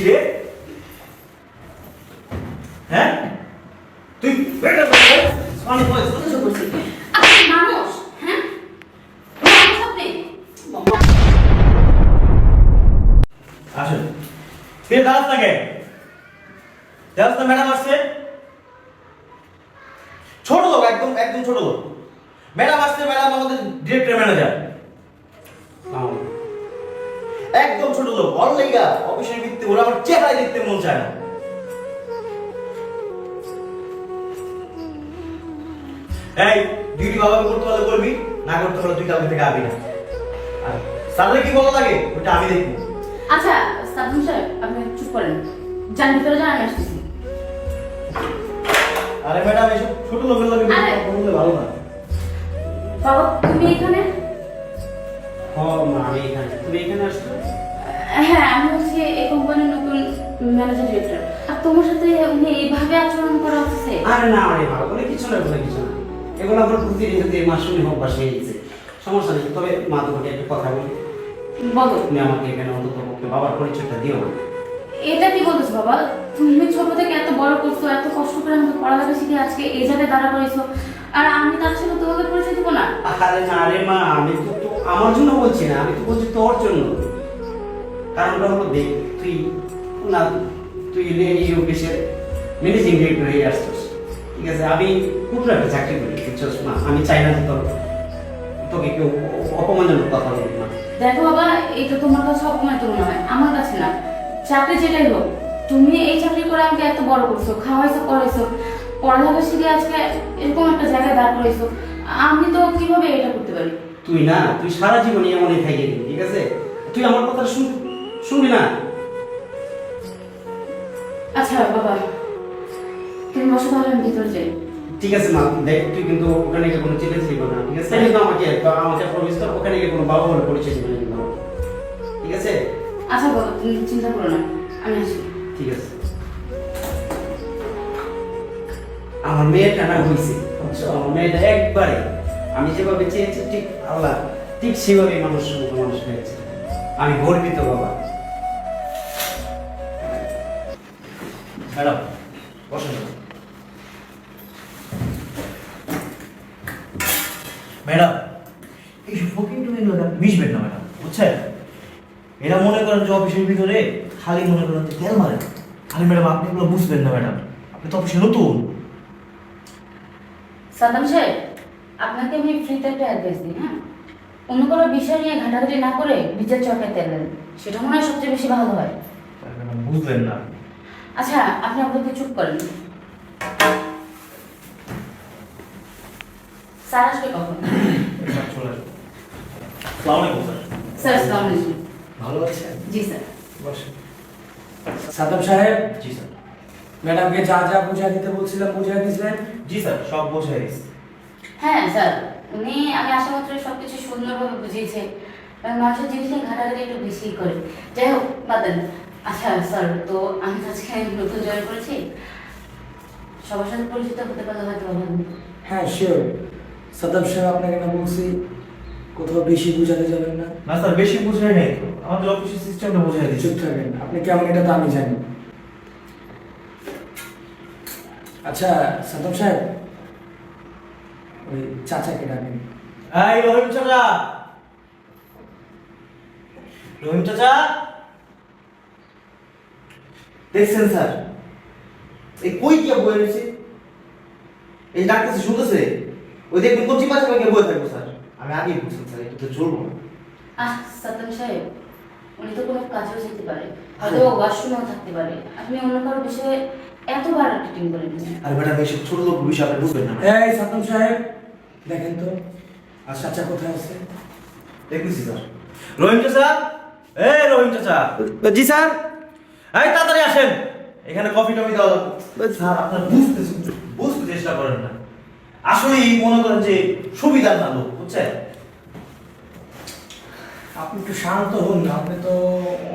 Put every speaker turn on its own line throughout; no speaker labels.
কিরে হ্যাঁ তুই বেটা অনেক বয়স
কিছু বলছি আপনি মানুষ, হ্যাঁ মানুষ আপনি।
আসুন তুই দাঁড়াস না কে দাঁড়াস না ম্যাডাম আসছে ছোট লোক একদম একদম ছোট লোক ম্যাডাম আসছে ম্যাডাম আমাদের ডিরেক্টর ম্যানেজার একদম ছোট লোক অনলাইগা অফিসের ভিত্তি ওরা আমার চেহারা দেখতে মন চায় না এই ডিউটি বাবাকে করতে পারলে করবি না করতে পারলে তুই কালকে থেকে আবি না আর স্যাররে কি বলা লাগে ওটা আমি দেখবো
আচ্ছা সাদ্দাম সাহেব আপনি চুপ করেন, যান ভিতরে যান, আমি আসতেছি।
আরে ম্যাডাম এসব ছোট লোকের লাগে বললে ভালো না
বাবা তুমি এখানে?
আমি এখানে, তুমি এখানে আসছো?
হ্যাঁ আমি হচ্ছে এই কোম্পানির নতুন ম্যানেজার ডিরেক্টর। আর তোমার সাথে উনি এইভাবে আচরণ করা হচ্ছে?
আরে না আরে ভালো করে কিছু না, কোনো কিছু না, এগুলো আমার প্রতিদিন মাসুলি হোক বাসে গেছে, সমস্যা নেই। তবে মা তোমাকে একটা কথা বলি,
বলো।
তুমি আমাকে এখানে অন্তত পক্ষে বাবার পরিচয়টা দিও না।
এটা কি বলছো বাবা? তুমি ছোট থেকে এত বড় করছো, এত কষ্ট করে আমাকে পড়ালেখা শিখে আজকে এই জায়গায় দাঁড়া করেছো, আর আমি তার সাথে তোমাকে পরিচয় দেবো না?
আরে না রে মা, আমি তো আমার জন্য বলছি না, আমি তো বলছি তোর জন্য। কারণটা হলো দেখ, তুই না তুই এই অফিসের ম্যানেজিং ডিরেক্টর হয়ে আসছিস, ঠিক আছে? আমি খুব একটা চাকরি করি, বুঝছিস মা? আমি চাই না যে তোকে কেউ অপমানজনক কথা বলবি না।
দেখো বাবা, এটা তোমার কাছে অপমানিত মনে হয়, আমার কাছে না। চাকরি যেটাই হোক, তুমি এই চাকরি করে আমাকে এত বড় করছো, খাওয়াইছো, পড়াইছো, পড়ালেখা শিখে আজকে এরকম একটা জায়গায় দাঁড় করাইছো, আমি তো কিভাবে এটা করতে পারি?
তুই সারা জীবন এমনই থাকি, ঠিক আছে? তুই আমার কথা শুনবি না?
আচ্ছা বাবা, তুমি বসো, তাহলে আমি ভিতরে যাই।
ঠিক আছে মা, দেখ তুই কিন্তু ওখানে গিয়ে কোনো চিল্লাচিল্লি করবে না, ঠিক আছে? কিন্তু আমাকে প্রমিস কর, ওখানে গিয়ে কোনো বাবা বলে পরিচয় দিবে না, ঠিক আছে?
আচ্ছা বাবা, তুমি চিন্তা করো না, আমি আসি।
ঠিক আছে। আমার মেয়েটা না হয়েছে, আমার মেয়েটা একবারে আমি যেভাবে চেয়েছি ঠিক আল্লাহ ঠিক সেভাবে মানুষ হয়েছে। আমি গর্বিত বাবা।
ম্যাডাম বসেন ম্যাডাম এইসব ফকিং টুকিং লোক মিশবেন না ম্যাডাম, বুঝছেন? এরা মনে করেন যে অফিসের ভিতরে খালি মনে করেন যে তেল মারেন। খালি ম্যাডাম আপনি এগুলো বুঝবেন না ম্যাডাম, আপনি তো অফিসে নতুন।
সাদ্দাম সাহেব, আপনাকে আমি ফ্রিতে একটা অ্যাডভাইস দিই, হ্যাঁ? অন্য কোনো বিষয় নিয়ে ঘাটাঘাটি না করে বিচার চর্চায় তেলেন, সেটা মনে হয় সবচেয়ে বেশি ভালো হয়।
ম্যাডাম বুঝলেন না।
আচ্ছা আপনি আপনাকে চুপ করেন। স্যার আসবে কখন?
স্যার চলে আসুন। আসসালামু আলাইকুম স্যার।
স্যার আসসালামু আলাইকুম।
ভালো আছেন?
জি স্যার।
বসেন।
সাদ্দাম সাহেব,
জি স্যার।
ম্যাডামকে যা যা বুঝিয়ে দিতে বলছিলাম বুঝিয়ে দিয়েছিলেন?
জি স্যার, সব বোঝাই দিয়েছি।
হ্যাঁ স্যার, উনি আমি আসা মাত্র সবকিছু সুন্দরভাবে বুঝিয়েছে। মানুষের জিনিস নিয়ে ঘাটাঘাটি একটু বেশি করে, যাই হোক বাদ দেন। আচ্ছা স্যার, তো আমি তো আজকে নতুন জয়েন করেছি, সবার সাথে পরিচিত হতে পারলে হয়তো ভালো হতো।
হ্যাঁ শিওর। সাদ্দাম সাহেব আপনাকে না বলছি কোথাও বেশি বুঝাতে যাবেন না।
না স্যার, বেশি বোঝাই নাই তো, আমাদের অফিসের সিস্টেমটা বোঝাই দিয়েছি।
চুপ থাকবেন, আপনি কেমন এটা তো আমি জানি। আচ্ছা সাদ্দাম সাহেব, ওই চাচাকে ডাকেন।
এই রহিম চাচা, রহিম চাচা, দেখছেন স্যার এই কই গিয়ে বয়ে রয়েছে? এই ডাকতেছে, শুনতেছে, ওই দেখবেন কচি পাশে গিয়ে বয়ে থাকবো স্যার। আমি আগেই বুঝছি স্যার, এটা তো চলবো না।
সাদ্দাম সাহেব, উনি তো কোনো কাজেও যেতে পারে, হয়তো ওয়াশরুমেও থাকতে পারে, আপনি অন্য কারো বিষয়ে এতবার টিটিং করেন।
আর ম্যাডাম এইসব ছোট লোক বিষয় আপনি বুঝবেন না।
এই সাদ্দাম সাহেব দেখেন তো, আর চাচা কোথায় আছে?
দেখতেছি স্যার। রহিম চাচা, এই রহিম চাচা।
জি স্যার।
এই তাড়াতাড়ি আসেন, এখানে কফি টফি দেওয়া লাগবে। স্যার আপনার বুঝতে চেষ্টা করেন না, আসলেই মনে করেন যে সুবিধার না লোক, বুঝছেন?
আপনি একটু শান্ত হন না, আপনি তো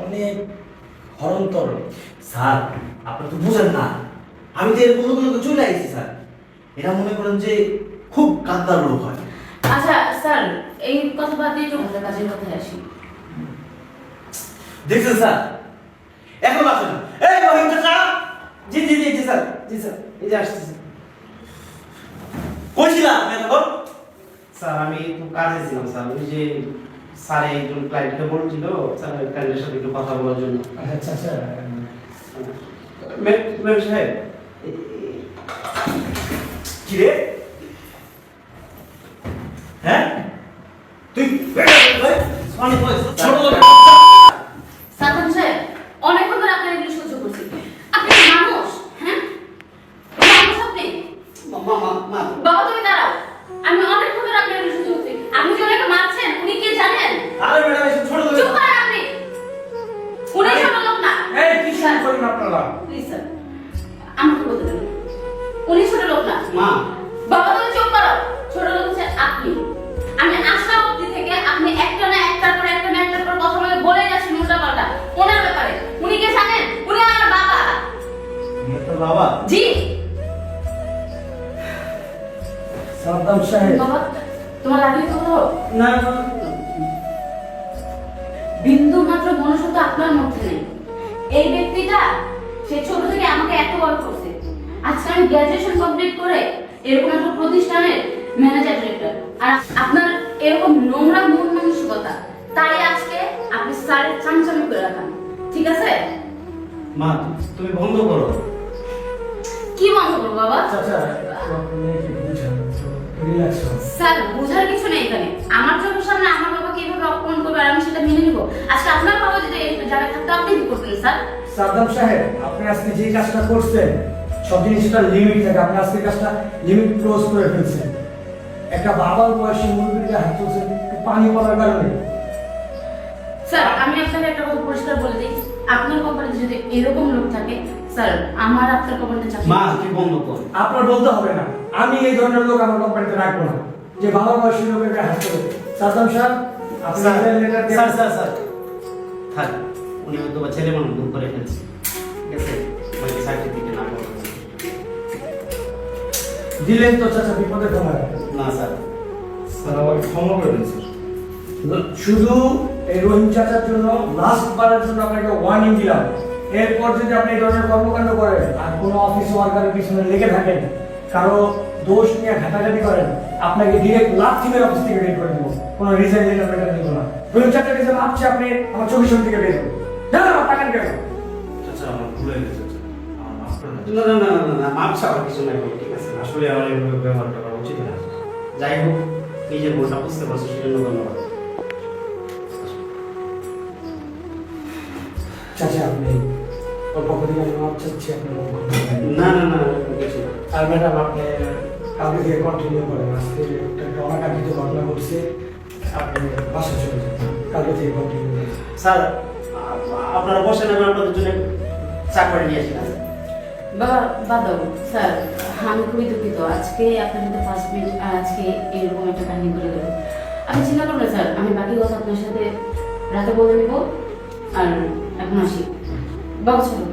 অনেক হরন্তর।
স্যার আপনি তো বুঝেন না, আমি তো এরকম লোক চলে আসছি স্যার। এরা মনে করেন যে খুব কাদ্দার লোক হয়।
আচ্ছা স্যার, এই কথা বাদ দিয়ে একটু ভালো কাজের কথায় আসি।
দেখছেন স্যার, এখন আসেন
জি স্যার এই যে আসতেছি
কইছিলাম এতক্ষণ
স্যার আমি একটু কাজে ছিলাম স্যার ওই যে স্যার একজন ক্লায়েন্টকে বলছিল স্যার ওই ক্লায়েন্টের সাথে একটু কথা বলার জন্য
আচ্ছা আচ্ছা
ম্যাম সাহেব
কি রে হ্যাঁ তুই
অনেক
ছোট লোক
সাদ্দাম সাহেব অনেকক্ষণ ধরে আপনার এগুলো সহ্য করছি। আপনি কি মানুষ? হ্যাঁ মানুষ আপনি?
মা
বাবা তুমি দাঁড়াও। আমি অনেকক্ষণ ধরে আপনার এগুলো সহ্য করছি। আপনি যে ওনাকে মারছেন উনি কে জানেন?
আরে ম্যাডাম এসব ছোট লোক
চুপ করেন আপনি। উনি ছোট লোক না।
এই কি শুরু করেন আপনারা
প্লিজ স্যার আমাকে বলতে দেন। উনি ছোট লোক না।
মা
বাবা তুমি চুপ করো। ছোট লোক হচ্ছে আপনি। আমি আসা অবধি থেকে আপনি একটা না একটার পর একটা না একটার পর কথা বলে যাচ্ছেন উল্টাপাল্টা ওনার ব্যাপারে। উনি কে জানেন? উনি আমার বাবা।
তোর বাবা
জি
সাদ্দাম সাহেব
বাবা তোমার লাগলে তো হলো?
না
বিন্দু মাত্র মনুষ্যত্ব আপনার মধ্যে নেই। এই ব্যক্তিটা সে ছোট থেকে আমাকে এত বড় করছে। আজকে আমি গ্র্যাজুয়েশন কমপ্লিট করে এরকম একটা প্রতিষ্ঠানের ম্যানেজার ডিরেক্টর, আর আপনার এরকম নোংরা মন মানসিকতা, তাই আজকে আপনি স্যারের চামচামি করে রাখান। ঠিক আছে?
মা তুমি বন্ধ করো
কি বন্ধ করবো বাবা?
চাচা আপনি কি বুঝান রিল্যাক্স হন
স্যার বোঝার কিছু নেই এখানে। আমার চোখের সামনে আমার বাবা কিভাবে অপমান করবে আর আমি সেটা মেনে নিব। আজকে আপনার বাবা যদি এই জায়গায় থাকতো আপনি কি করতেন স্যার?
সাদ্দাম সাহেব আপনি আজকে যে কাজটা করছেন সব জিনিসটা লিমিট থাকে আপনি আজকে কাজটা লিমিট ক্লোজ করে ফেলছেন একটা বাবার বয়সী মুরগিকে হাত তুলছেন একটু পানি পড়ার কারণে
স্যার আমি আপনাকে একটা কথা পরিষ্কার বলে দিই, আপনার কোম্পানিতে যদি এরকম লোক থাকে স্যার আমার আপনার কোম্পানিতে চাকরি
মা তুই বন্ধ কর
আপনার বলতে হবে না আমি এই ধরনের লোক আমার কোম্পানিতে রাখবো না যে বাবার বয়সী লোকের গায়ে হাত তোলে সাদ্দাম সাহেব আপনি
sir
letter
sir sir sir থাক উনি হয়তো বা ছেলে মানুষ ভুল করে ফেলছে ঠিক আছে ওই সার্টিফিকেট না করতে
দিলেন তো চাচা বিপদে ফেলার
না স্যার
স্যার আমাকে ক্ষমা করে দিন স্যার
শুধু এই রহিম চাচার জন্য লাস্ট বারের জন্য আপনাকে ওয়ার্নিং দিলাম এরপর যদি আপনি এই ধরনের কর্মকাণ্ড করেন আর কোনো অফিস ওয়ার্কারের পিছনে লেগে থাকেন কারো দোষ নিয়ে ঘাটাঘাটি করেন আপনাকে ডিরেক্ট লাভ টিমের অফিস থেকে বের করে দেবো কোনো রিজাইন লেটার মেটার দিব না রহিম চাচাকে যে ভাবছে আপনি আমার চব্বিশ থেকে বের করুন জানেন আমার টাকা কেন
চাচা আমার ভুল হয়ে গেছে চাচা আমার মাফ করে দেন
না না না না না মাপ চাওয়ার কিছু নাই বাবা, ঠিক আছে
আসলে আমার এইভাবে ব্যবহারটা করা উচিত না
যাই হোক নিজের ভুলটা বুঝতে পারছো সেজন্য ধন্যবাদ
চাচা আপনি ওর পক্ষ থেকে আমি মাপ চাচ্ছি আপনার মন খারাপ করবেন না।
না না না এরকম কিছু না।
আর ম্যাডাম আপনি কালকে থেকে কন্টিনিউ করেন আজকে একটা অনাকাঙ্ক্ষিত ঘটনা ঘটছে আপনি বাসা চলে যান কালকে থেকে কন্টিনিউ করেন
স্যার আপনারা বসেন আমি আপনাদের জন্য চা করে নিয়ে আসি না
বাবা বাদ দাও স্যার, আমি খুবই দুঃখিত। আজকে আপনার সাথে ফার্স্ট মিট আর আজকে এরকম একটা কাহিনী করে গেল। আমি চিন্তা করবো না স্যার, আমি বাকি কথা আপনার সাথে রাতে বলে নেব। আর এখন আসি বাবা, চলো।